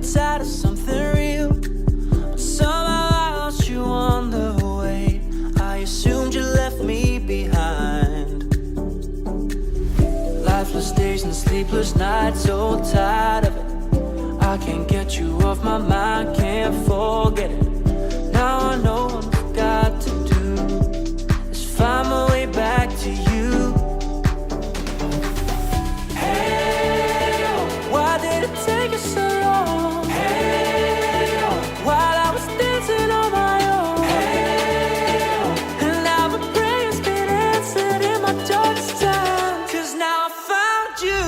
the tide of something real, but somehow I lost you on the way. I assumed you left me behind. Lifeless days and sleepless nights, so tired of it. I can't get you off my mind, can't forget it. Now I know what I've got to do is find my way back to you. Hey, oh, why did it take us so long? Hey, oh, while I was dancing on my own. Hey, oh, and now my prayers been answered in my darkest time. 'Cause now I found you.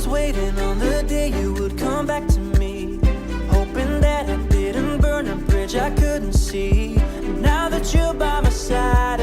Waiting on the day you would come back to me, hoping that I didn't burn a bridge I couldn't see. And now that you're by my side,